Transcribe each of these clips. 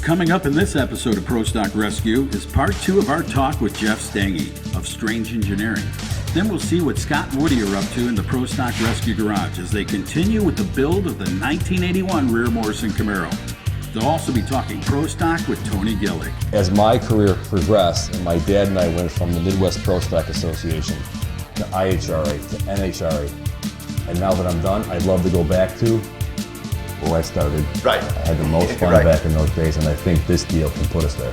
Coming up in this episode of Pro Stock Rescue is part 2 of our talk with Jeff Stange of Strange Engineering. Then we'll see what Scott and Woody are up to in the Pro Stock Rescue Garage as they continue with the build of the 1981 Rear Morrison Camaro. They'll also be talking Pro Stock with Tony Gillick. As my career progressed, and my dad and I went from the Midwest Pro Stock Association to IHRA to NHRA, and now that I'm done, I'd love to go back to where I started. Right. I had the most fun back in those days, and I think this deal can put us there.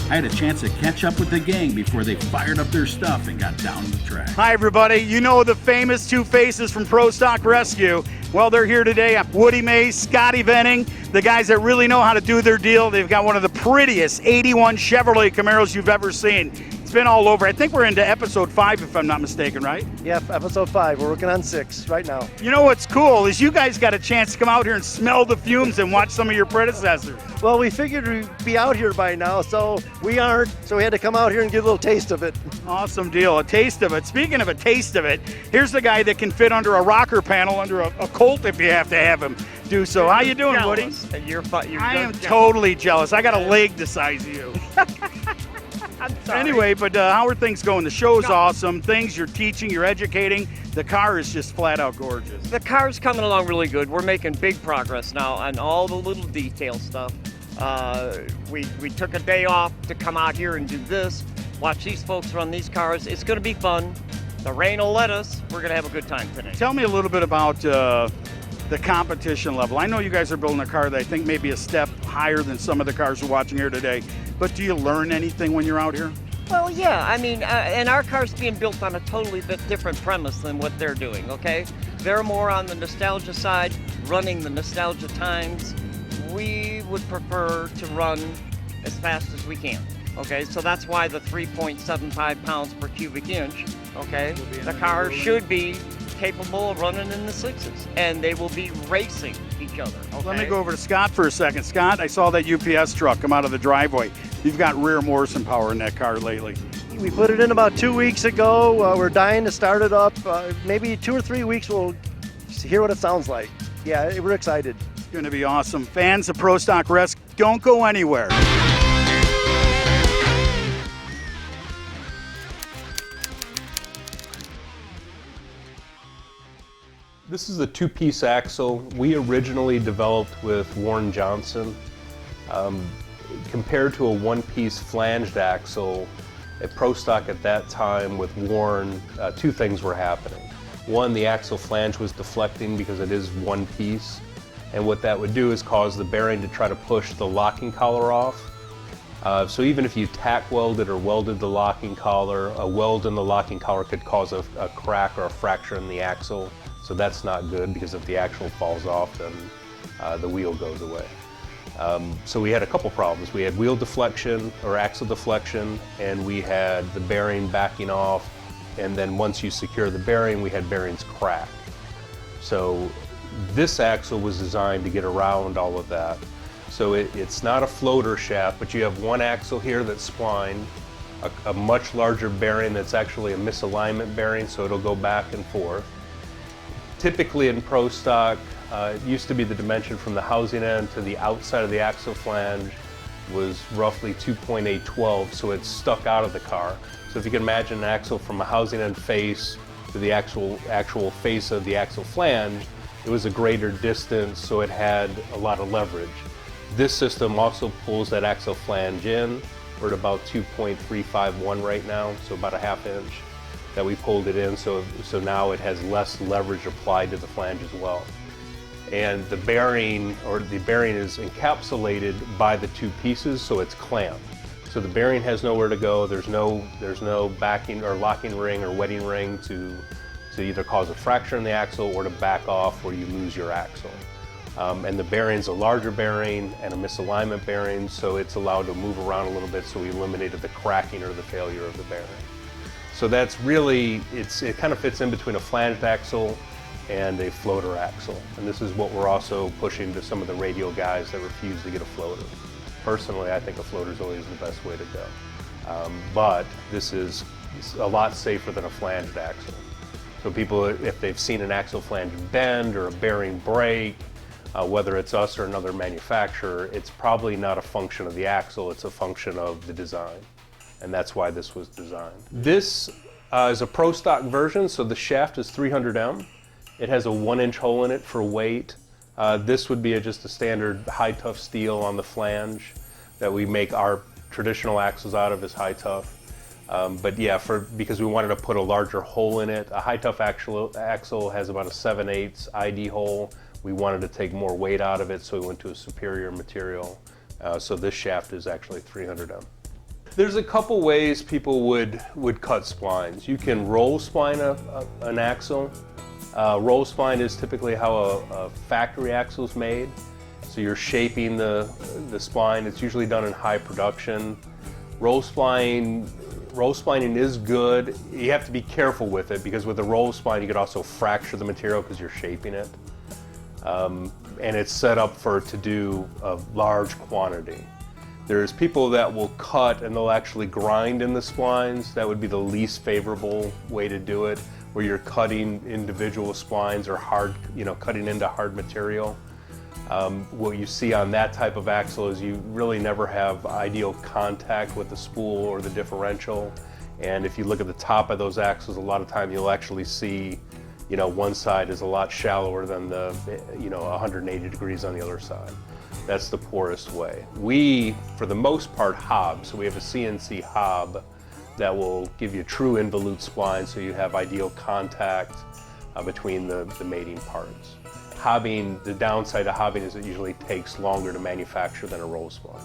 I had a chance to catch up with the gang before they fired up their stuff and got down the track. Hi everybody, you know the famous two faces from Pro Stock Rescue. Well, they're here today. Woody Mays, Scotty Venning, the guys that really know how to do their deal. They've got one of the prettiest 81 Chevrolet Camaros you've ever seen. It's been all over. I think we're into episode 5 if I'm not mistaken, right? Yep, episode 5. We're working on 6 right now. You know what's cool is you guys got a chance to come out here and smell the fumes and watch some of your predecessors. Well, we figured we'd be out here by now, so we aren't. So we had to come out here and get a little taste of it. Awesome deal, a taste of it. Speaking of a taste of it, here's the guy that can fit under a rocker panel under a Colt if you have to have him do so. How you doing, Woody? You're I am totally jealous. I got a leg the size of you. I'm sorry. Anyway, but how are things going? The show's awesome. Things you're teaching, you're educating. The car is just flat out gorgeous. The car's coming along really good. We're making big progress now on all the little detail stuff. We took a day off to come out here and do this, watch these folks run these cars. It's going to be fun. The rain will let us. We're going to have a good time today. Tell me a little bit about the competition level. I know you guys are building a car that I think may be a step higher than some of the cars we're watching here today, but do you learn anything when you're out here? Well, yeah, I mean, and our car's being built on a totally different premise than what they're doing, okay? They're more on the nostalgia side, running the nostalgia times. We would prefer to run as fast as we can, okay? So that's why the 3.75 pounds per cubic inch, okay? The car should be capable of running in the 6s, and they will be racing each other, okay? Let me go over to Scott for a second. Scott, I saw that UPS truck come out of the driveway. You've got rear Morrison power in that car lately. We put it in about 2 weeks ago. We're dying to start it up. Maybe 2 or 3 weeks we'll hear what it sounds like. Yeah, we're excited. It's going to be awesome. Fans of Pro Stock Rescue, don't go anywhere. This is a 2-piece axle we originally developed with Warren Johnson. Compared to a 1-piece flanged axle at Pro Stock at that time with Warren, 2 things were happening. One, the axle flange was deflecting because it is 1 piece, and what that would do is cause the bearing to try to push the locking collar off. So even if you tack welded or welded the locking collar, a weld in the locking collar could cause a crack or a fracture in the axle. So that's not good, because if the axle falls off, then the wheel goes away. So we had a couple problems. We had wheel deflection or axle deflection, and we had the bearing backing off, and then once you secure the bearing, we had bearings crack. So this axle was designed to get around all of that. So it's not a floater shaft, but you have one axle here that's splined, a much larger bearing that's actually a misalignment bearing, so it'll go back and forth. Typically in Pro Stock, it used to be the dimension from the housing end to the outside of the axle flange was roughly 2.812, so it's stuck out of the car. So if you can imagine an axle from a housing end face to the actual face of the axle flange, it was a greater distance, so it had a lot of leverage. This system also pulls that axle flange in. We're at about 2.351 right now, so about a ½ inch that we pulled it in, so now it has less leverage applied to the flange as well. And the bearing is encapsulated by the 2 pieces, so it's clamped. So the bearing has nowhere to go. There's no backing or locking ring or wetting ring to either cause a fracture in the axle or to back off where you lose your axle. And the bearing's a larger bearing and a misalignment bearing, so it's allowed to move around a little bit, so we eliminated the cracking or the failure of the bearing. So that's really, it kind of fits in between a flanged axle and a floater axle. And this is what we're also pushing to some of the radial guys that refuse to get a floater. Personally, I think a floater is always the best way to go. But this is a lot safer than a flanged axle. So people, if they've seen an axle flange bend or a bearing break, Whether it's us or another manufacturer, it's probably not a function of the axle, it's a function of the design. And that's why this was designed. This is a Pro Stock version, so the shaft is 300M. It has a 1-inch hole in it for weight. This would be just a standard high tough steel on the flange that we make our traditional axles out of, is high tough. But yeah, because we wanted to put a larger hole in it. A high tough axle has about a 7/8 ID hole. We wanted to take more weight out of it, so we went to a superior material. So this shaft is actually 300M. There's a couple ways people would cut splines. You can roll spline an axle. Roll spline is typically how a factory axle is made. So you're shaping the spline. It's usually done in high production. Roll splining is good. You have to be careful with it, because with a roll spline you could also fracture the material because you're shaping it. And it's set up to do a large quantity. There's people that will cut and they'll actually grind in the splines. That would be the least favorable way to do it, where you're cutting individual splines or cutting into hard material. What you see on that type of axle is you really never have ideal contact with the spool or the differential. And if you look at the top of those axles, a lot of time you'll actually see, one side is a lot shallower than the, 180 degrees on the other side. That's the poorest way. We, for the most part, hob. So we have a CNC hob that will give you true involute spline, so you have ideal contact between the mating parts. Hobbing, the downside of hobbing is it usually takes longer to manufacture than a roll spline.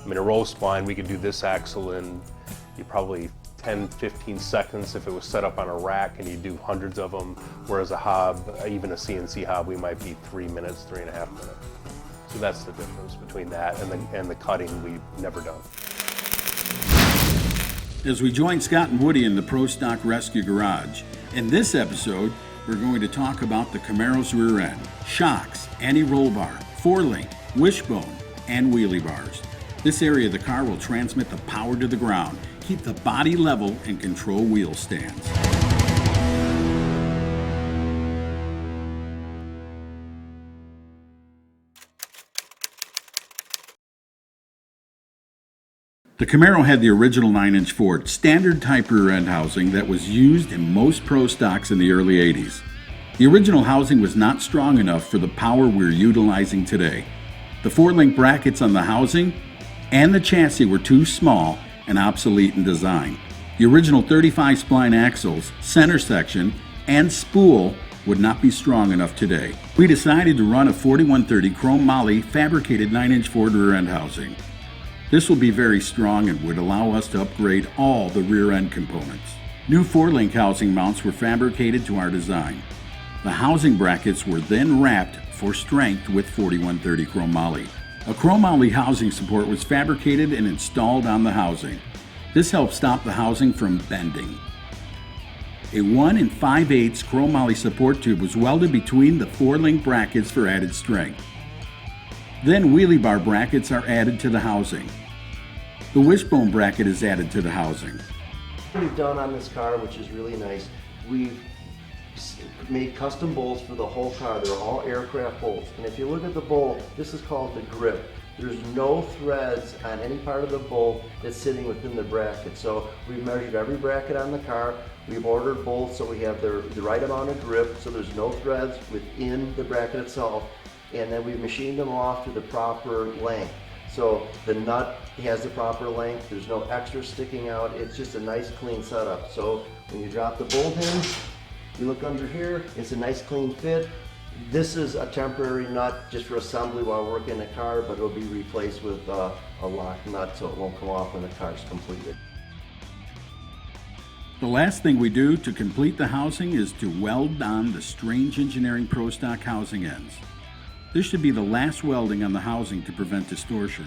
I mean, a roll spline, we could do this axle in probably 10, 15 seconds if it was set up on a rack, and you do hundreds of them, whereas a hob, even a CNC hob, we might be 3 minutes, 3.5 minutes. So that's the difference between that and the cutting we've never done. As we join Scott and Woody in the Pro Stock Rescue Garage, in this episode, we're going to talk about the Camaro's rear end, shocks, anti-roll bar, 4-link, wishbone, and wheelie bars. This area of the car will transmit the power to the ground, keep the body level, and control wheel stands. The Camaro had the original 9-inch Ford standard type rear end housing that was used in most Pro Stocks in the early 80s. The original housing was not strong enough for the power we're utilizing today. The 4-link brackets on the housing and the chassis were too small and obsolete in design. The original 35 spline axles, center section, and spool would not be strong enough today. We decided to run a 4130 chrome moly fabricated 9-inch Ford rear end housing. This will be very strong and would allow us to upgrade all the rear end components. New 4-link housing mounts were fabricated to our design. The housing brackets were then wrapped for strength with 4130 chrome moly. A chrome moly housing support was fabricated and installed on the housing. This helped stop the housing from bending. A 1 5/8 chrome moly support tube was welded between the 4-link brackets for added strength. Then wheelie bar brackets are added to the housing. The wishbone bracket is added to the housing. What we've done on this car, which is really nice, we've made custom bolts for the whole car. They're all aircraft bolts. And if you look at the bolt, this is called the grip. There's no threads on any part of the bolt that's sitting within the bracket. So we've measured every bracket on the car. We've ordered bolts so we have the right amount of grip, so there's no threads within the bracket itself. And then we've machined them off to the proper length. So the nut has the proper length, there's no extra sticking out, it's just a nice clean setup. So when you drop the bolt hinge, you look under here, it's a nice clean fit. This is a temporary nut just for assembly while working the car, but it'll be replaced with a lock nut so it won't come off when the car is completed. The last thing we do to complete the housing is to weld on the Strange Engineering Pro Stock housing ends. This should be the last welding on the housing to prevent distortion.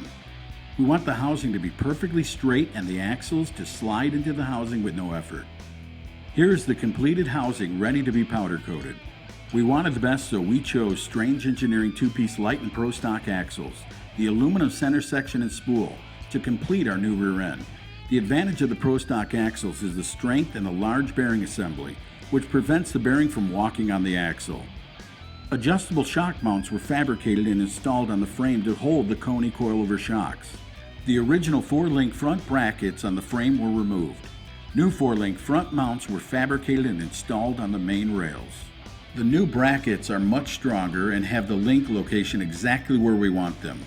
We want the housing to be perfectly straight and the axles to slide into the housing with no effort. Here is the completed housing ready to be powder coated. We wanted the best, so we chose Strange Engineering 2-piece light and Pro Stock axles, the aluminum center section and spool, to complete our new rear end. The advantage of the Pro Stock axles is the strength and the large bearing assembly, which prevents the bearing from walking on the axle. Adjustable shock mounts were fabricated and installed on the frame to hold the Koni coilover shocks. The original 4-link front brackets on the frame were removed. New 4-link front mounts were fabricated and installed on the main rails. The new brackets are much stronger and have the link location exactly where we want them.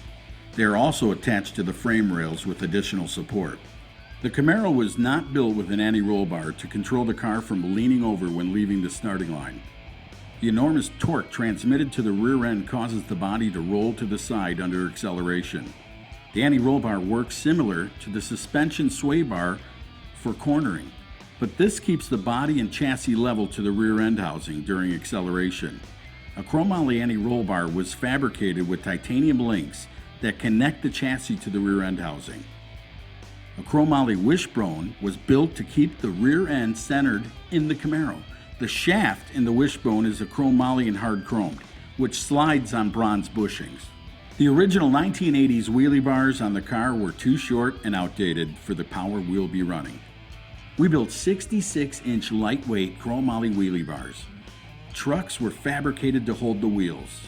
They are also attached to the frame rails with additional support. The Camaro was not built with an anti-roll bar to control the car from leaning over when leaving the starting line. The enormous torque transmitted to the rear end causes the body to roll to the side under acceleration. The anti-roll bar works similar to the suspension sway bar for cornering, but this keeps the body and chassis level to the rear end housing during acceleration. A chromoly anti-roll bar was fabricated with titanium links that connect the chassis to the rear end housing. A chromoly wishbone was built to keep the rear end centered in the Camaro. The shaft in the wishbone is a chromoly and hard chromed, which slides on bronze bushings. The original 1980s wheelie bars on the car were too short and outdated for the power we'll be running. We built 66-inch lightweight chromoly wheelie bars. Trucks were fabricated to hold the wheels.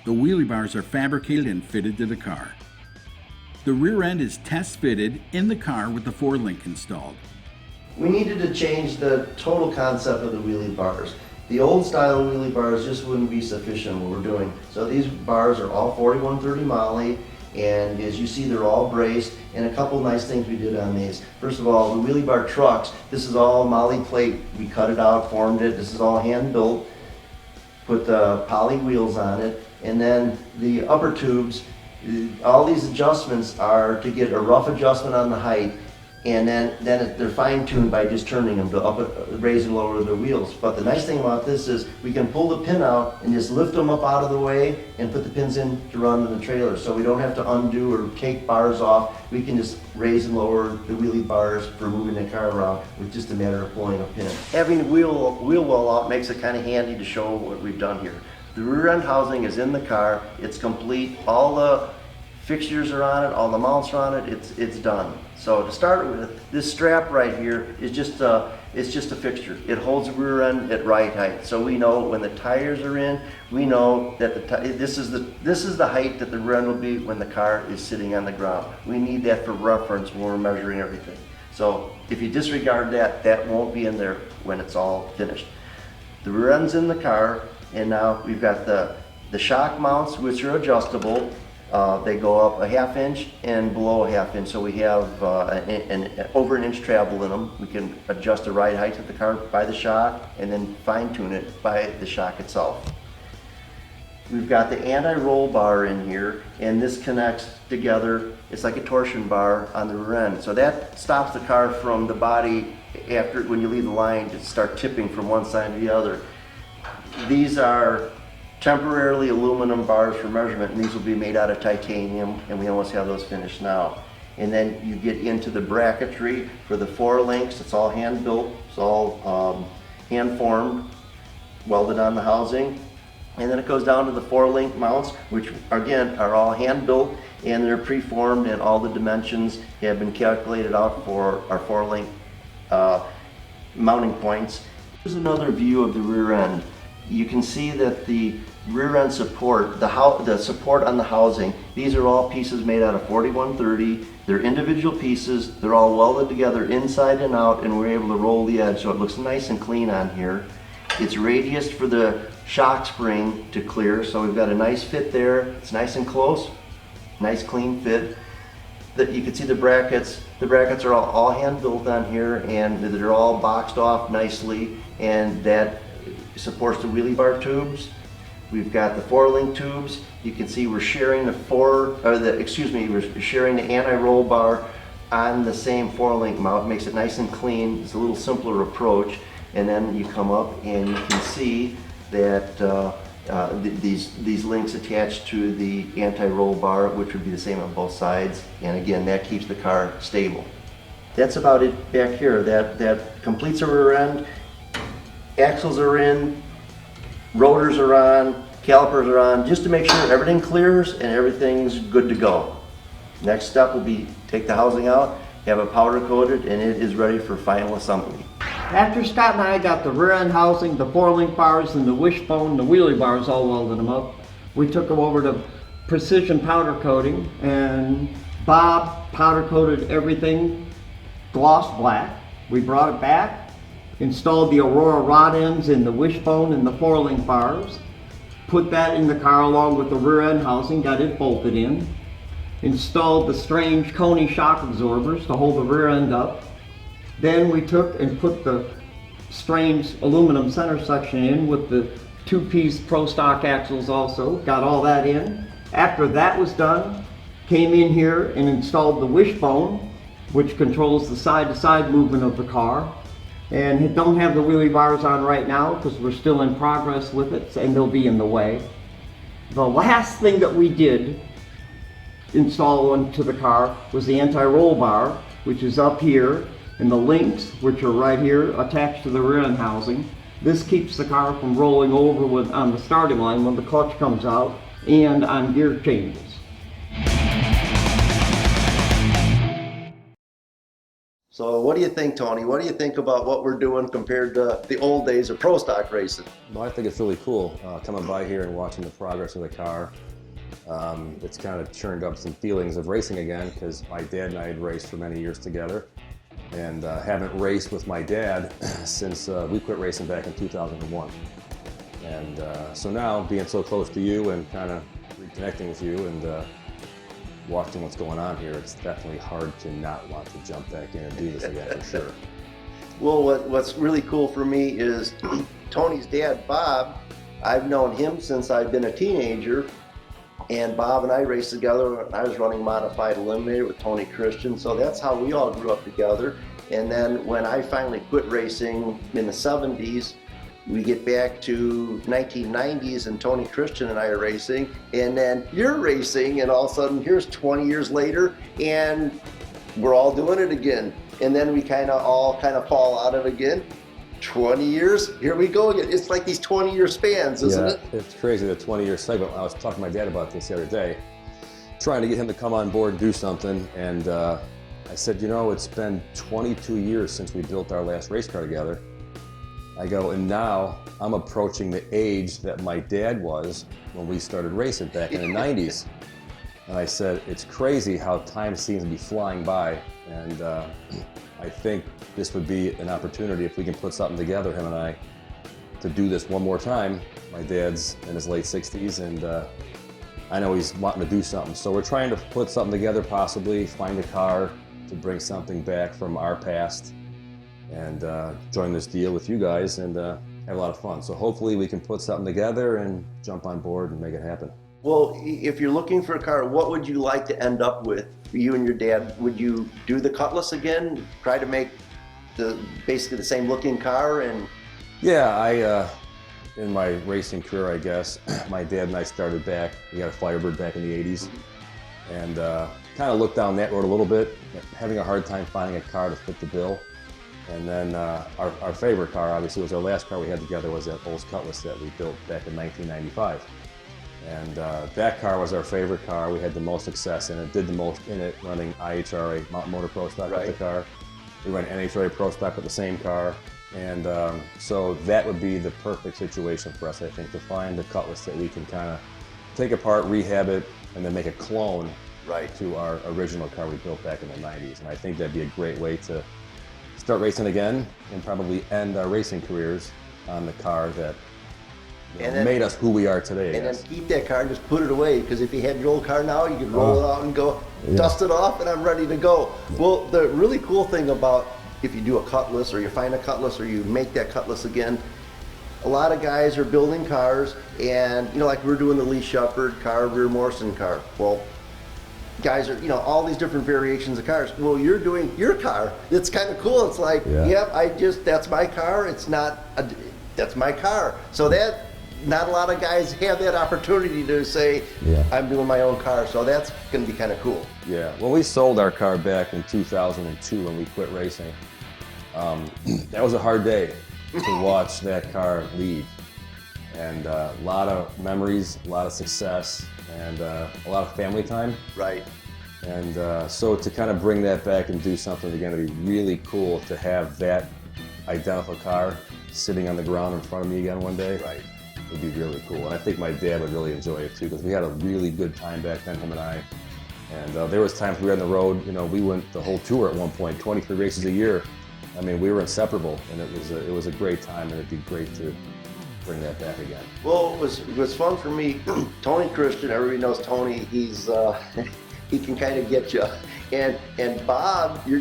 The wheelie bars are fabricated and fitted to the car. The rear end is test fitted in the car with the 4-link installed. We needed to change the total concept of the wheelie bars. The old style wheelie bars just wouldn't be sufficient what we're doing. So these bars are all 4130 moly, and as you see they're all braced, and a couple nice things we did on these. First of all, the wheelie bar trucks, this is all moly plate. We cut it out, formed it, this is all hand built, put the poly wheels on it, and then the upper tubes, all these adjustments are to get a rough adjustment on the height, and then they're fine-tuned by just turning them to raise and lower the wheels. But the nice thing about this is we can pull the pin out and just lift them up out of the way and put the pins in to run in the trailer. So we don't have to undo or take bars off. We can just raise and lower the wheelie bars for moving the car around with just a matter of pulling a pin. Having the wheel well out makes it kind of handy to show what we've done here. The rear end housing is in the car. It's complete. All the fixtures are on it, all the mounts are on it, it's done. So to start with, this strap right here is just it's just a fixture. It holds the rear end at ride height. So we know when the tires are in, we know that this is the height that the rear end will be when the car is sitting on the ground. We need that for reference when we're measuring everything. So if you disregard that, that won't be in there when it's all finished. The rear end's in the car, and now we've got the shock mounts, which are adjustable. They go up a 1/2 inch and below a 1/2 inch, so we have over an inch travel in them. We can adjust the ride height of the car by the shock and then fine tune it by the shock itself. We've got the anti-roll bar in here, and this connects together. It's like a torsion bar on the rear end. So that stops the car from the body after, when you leave the line, to start tipping from one side to the other. These are temporarily aluminum bars for measurement, and these will be made out of titanium, and we almost have those finished now. And then you get into the bracketry for the 4 links. It's all hand built, it's all hand formed, welded on the housing. And then it goes down to the 4-link mounts, which again are all hand built, and they're preformed, and all the dimensions have been calculated out for our 4-link mounting points. Here's another view of the rear end. You can see that the rear end support, the support on the housing, these are all pieces made out of 4130. They're individual pieces. They're all welded together inside and out, and we're able to roll the edge so it looks nice and clean on here. It's radiused for the shock spring to clear, so we've got a nice fit there. It's nice and close, nice clean fit. You can see the brackets. The brackets are all hand built on here, and they're all boxed off nicely, and that supports the wheelie bar tubes. We've got the 4-link tubes. You can see we're sharing we're sharing the anti-roll bar on the same 4-link mount. Makes it nice and clean. It's a little simpler approach. And then you come up and you can see that these links attached to the anti-roll bar, which would be the same on both sides. And again, that keeps the car stable. That's about it back here. That completes our rear end. Axles are in, rotors are on, calipers are on, just to make sure everything clears and everything's good to go. Next step will be take the housing out, have it powder coated, and it is ready for final assembly. After Scott and I got the rear end housing, the 4-link bars, and the wishbone, the wheelie bars all welded them up, we took them over to Precision Powder Coating, and Bob powder coated everything gloss black. We brought it back, installed the Aurora rod ends in the wishbone and the 4-link bars, put that in the car along with the rear end housing, got it bolted in, installed the Strange Coney shock absorbers to hold the rear end up. Then we took and put the Strange aluminum center section in with the 2-piece Pro Stock axles also, got all that in. After that was done, came in here and installed the wishbone, which controls the side-to-side movement of the car. And don't have the wheelie bars on right now because we're still in progress with it and they'll be in the way. The last thing that we did install onto the car was the anti-roll bar, which is up here, and the links, which are right here, attached to the rear end housing. This keeps the car from rolling over on the starting line when the clutch comes out and on gear changes. So what do you think, Tony? What do you think about what we're doing compared to the old days of Pro Stock racing? Well, I think it's really cool coming by here and watching the progress of the car. It's kind of churned up some feelings of racing again because my dad and I had raced for many years together, and haven't raced with my dad since we quit racing back in 2001. And so now, being so close to you and kind of reconnecting with you and watching what's going on here, it's definitely hard to not want to jump back in and do this again for sure. Well, what's really cool for me is Tony's dad, Bob, I've known him since I've been a teenager, and Bob and I raced together when I was running Modified Eliminator with Tony Christian, so that's how we all grew up together. And then when I finally quit racing in the 70s, we get back to 1990s and Tony Christian and I are racing, and then you're racing, and all of a sudden here's 20 years later and we're all doing it again. And then we all fall out of it again. 20 years, here we go again. It's like these 20-year spans, isn't it? It's crazy, the 20-year segment. I was talking to my dad about this the other day, trying to get him to come on board and do something, and I said, you know, it's been 22 years since we built our last race car together. I go, and now I'm approaching the age that my dad was when we started racing back in the 90s. And I said, it's crazy how time seems to be flying by, and I think this would be an opportunity if we can put something together, him and I, to do this one more time. My dad's in his late 60s, and I know he's wanting to do something. So we're trying to put something together, possibly find a car to bring something back from our past, and join this deal with you guys and have a lot of fun. So hopefully we can put something together and jump on board and make it happen. Well, if you're looking for a car, what would you like to end up with, you and your dad? Would you do the Cutlass again? Try to make basically the same looking car? And yeah, in my racing career, I guess, my dad and I started back, we got a Firebird back in the 80s, and kind of looked down that road a little bit, having a hard time finding a car to fit the bill. And then our favorite car, obviously, was our last car we had together, was that Olds Cutlass that we built back in 1995. And that car was our favorite car. We had the most success in it, did the most in it, running IHRA, Mountain Motor Pro Stock with the car. We ran NHRA Pro Stock with the same car. And so that would be the perfect situation for us, I think, to find a Cutlass that we can kind of take apart, rehab it, and then make a clone to our original car we built back in the 90s. And I think that'd be a great way to start racing again and probably end our racing careers on the car that made us who we are today. And then keep that car and just put it away, because if you had your old car now, you could roll it out and go, dust it off, and I'm ready to go. Well, the really cool thing about if you do a Cutlass, or you find a Cutlass, or you make that Cutlass again, a lot of guys are building cars, and like we're doing the Lee Shepherd car, Rear Morrison car. Well, guys are, all these different variations of cars. Well, you're doing your car. It's kind of cool. It's like, that's my car. It's not, that's my car. So that, not a lot of guys have that opportunity to say, I'm doing my own car. So that's going to be kind of cool. Yeah, when we sold our car back in 2002 when we quit racing, that was a hard day to watch that car leave. And a lot of memories, a lot of success, and a lot of family time. Right. And so to kind of bring that back and do something again, it'd be really cool to have that identical car sitting on the ground in front of me again one day, Right. would be really cool. And I think my dad would really enjoy it too, because we had a really good time back then, him and I. And there was times we were on the road, we went the whole tour at one point, 23 races a year. I mean, we were inseparable, and it was a great time, and it'd be great to bring that back again. Well, it was fun for me. Tony Christian, everybody knows Tony. He's he can kind of get you. And Bob, your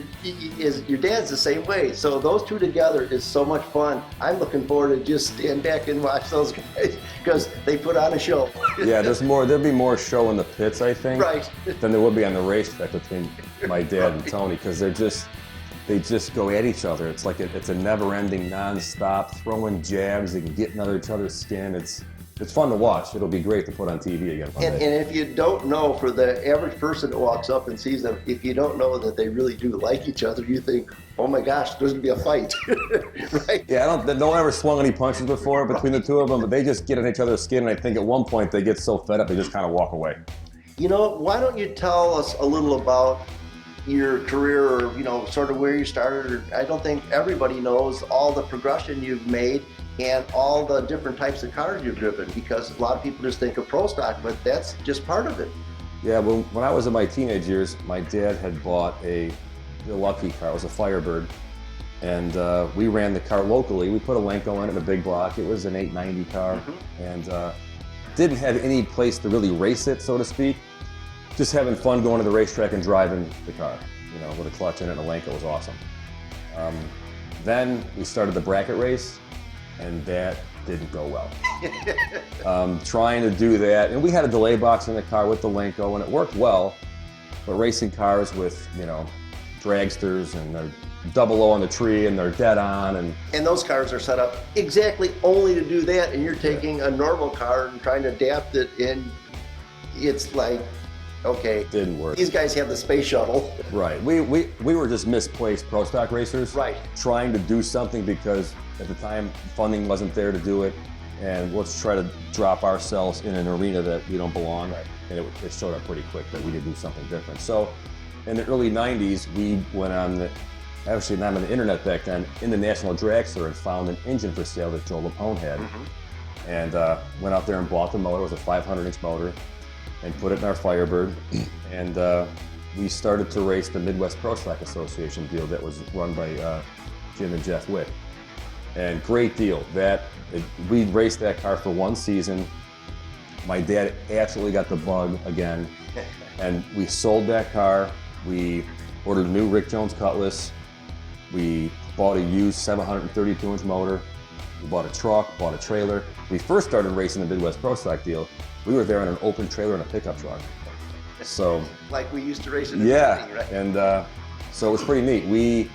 dad's the same way. So those two together is so much fun. I'm looking forward to just stand back and watch those guys because they put on a show. Yeah, there'll be more show in the pits, I think, Right. than there would be on the racetrack between my dad and Tony, because they just go at each other. It's like it's a never-ending, non-stop throwing jabs and getting under each other's skin. It's fun to watch. It'll be great to put on TV again one And day. if you don't know, for the average person that walks up and sees them, if you don't know that they really do like each other, you think, oh my gosh, there's gonna be a fight, right? Yeah, no one ever swung any punches before between the two of them, but they just get on each other's skin, and I think at one point they get so fed up they just kind of walk away. Why don't you tell us a little about your career, or sort of where you started? Or I don't think everybody knows all the progression you've made and all the different types of cars you've driven, because a lot of people just think of Pro Stock, but that's just part of it. Yeah, well, when I was in my teenage years, my dad had bought a lucky car. It was a Firebird, and we ran the car locally. We put a Lenco in it in a big block. It was an 890 car, and didn't have any place to really race it, so to speak. Just having fun going to the racetrack and driving the car, with a clutch in it and a Lenco was awesome. Then we started the bracket race, and that didn't go well. Trying to do that, and we had a delay box in the car with the Lenco, and it worked well, but racing cars with, dragsters, and they're double O on the tree, and they're dead on, And those cars are set up exactly only to do that, and you're taking a normal car and trying to adapt it, and it's like, okay, didn't work. these guys have the space shuttle. Right, we were just misplaced Pro Stock racers. Right. Trying to do something because at the time funding wasn't there to do it, and let's try to drop ourselves in an arena that we don't belong. Right. And it showed up pretty quick that we could do something different. So in the early 90s, we went on actually not on the internet back then, in the National Drag Store, and found an engine for sale that Joe Lapone had. And went out there and bought the motor. It was a 500-inch motor, and put it in our Firebird. And we started to race the Midwest Pro Stock Association deal that was run by Jim and Jeff Wick. And great deal. We raced that car for one season. My dad absolutely got the bug again, and we sold that car. We ordered a new Rick Jones Cutlass. We bought a used 732-inch motor. We bought a truck, bought a trailer. We first started racing the Midwest Pro Stock deal. We were there on an open trailer and a pickup truck. So Like we used to race in the yeah, beginning, right? and so it was pretty neat. We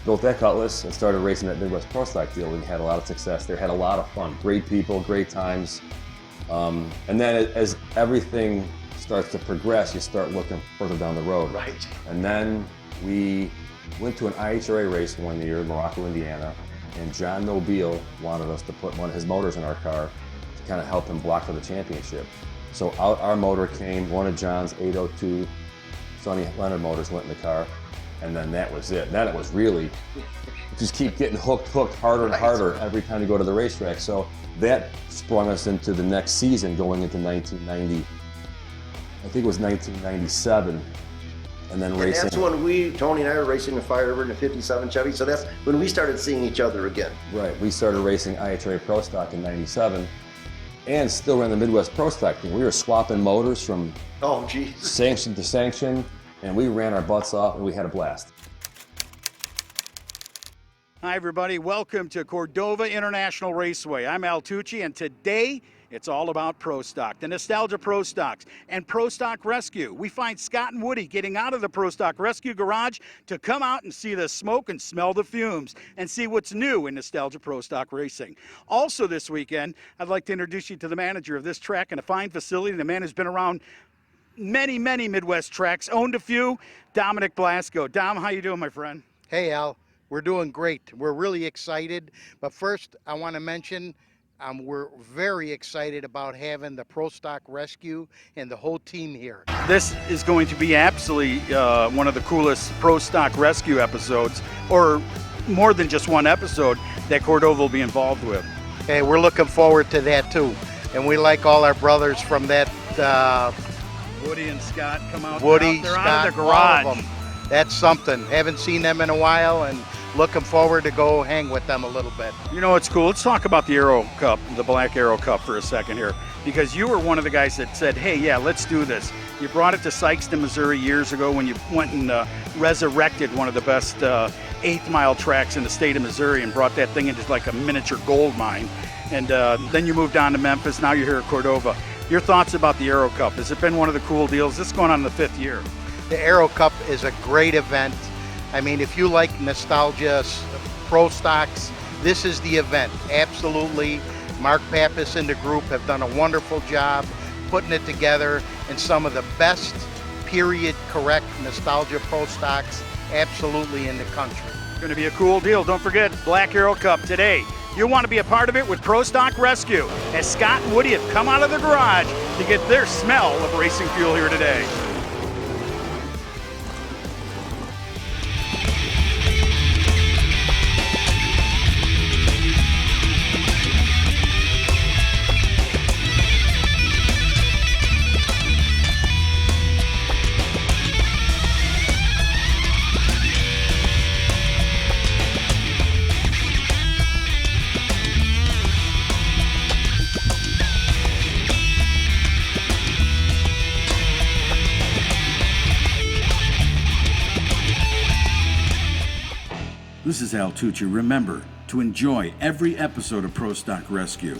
built that Cutlass and started racing that Midwest Pro Stock deal. We had a lot of success there, had a lot of fun, great people, great times. And then as everything starts to progress, you start looking further down the road. Right. And then we went to an IHRA race one year in Morocco, Indiana, and John Nobile wanted us to put one of his motors in our car to kind of help him block for the championship. So out our motor came, one of John's 802 Sonny Leonard motors went in the car, and then that was it. Then it was really, just keep getting hooked harder and harder every time you go to the racetrack. So that sprung us into the next season, going into 1990, I think it was 1997, and then And racing. that's when Tony and I were racing the Firebird in a 57 Chevy, so that's when we started seeing each other again. Right, we started racing IHRA Pro Stock in 97, and still ran the Midwest Pro Stock thing. We were swapping motors from Oh, geez. sanction to sanction, and we ran our butts off, and we had a blast. Hi, everybody. Welcome to Cordova International Raceway. I'm Al Tucci, and today it's all about Pro Stock, the Nostalgia Pro Stocks, and Pro Stock Rescue. We find Scott and Woody getting out of the Pro Stock Rescue garage to come out and see the smoke and smell the fumes and see what's new in Nostalgia Pro Stock racing. Also this weekend, I'd like to introduce you to the manager of this track and a fine facility. The man who's been around many Midwest tracks, owned a few, Dominic Blasco. Dom, how you doing, my friend? Hey, Al. We're doing great. We're really excited. But first, I want to mention we're very excited about having the Pro Stock Rescue and the whole team here. This is going to be absolutely one of the coolest Pro Stock Rescue episodes, or more than just one episode that Cordova will be involved with. Hey, we're looking forward to that too. And we like all our brothers from that, Woody and Scott come out. Woody, they're Scott, out of the garage. all of them. That's something. Haven't seen them in a while and looking forward to go hang with them a little bit. You know, it's cool. Let's talk about the Aero Cup, the Black Aero Cup for a second here, because you were one of the guys that said, hey, yeah, let's do this. You brought it to Sikeston, Missouri years ago when you went and resurrected one of the best 8th mile tracks in the state of Missouri and brought that thing into like a miniature gold mine. And then you moved on to Memphis. Now you're here at Cordova. Your thoughts about the Aero Cup? Has it been one of the cool deals? This is going on the 5th year. The Aero Cup is a great event. I mean, if you like nostalgia, pro stocks, this is the event. Absolutely. Mark Pappas and the group have done a wonderful job putting it together, and some of the best period correct nostalgia pro stocks absolutely in the country. It's going to be a cool deal. Don't forget, Black Aero Cup today. You want to be a part of it with Pro Stock Rescue, as Scott and Woody have come out of the garage to get their smell of racing fuel here today. This is Al Tucci. Remember to enjoy every episode of Pro Stock Rescue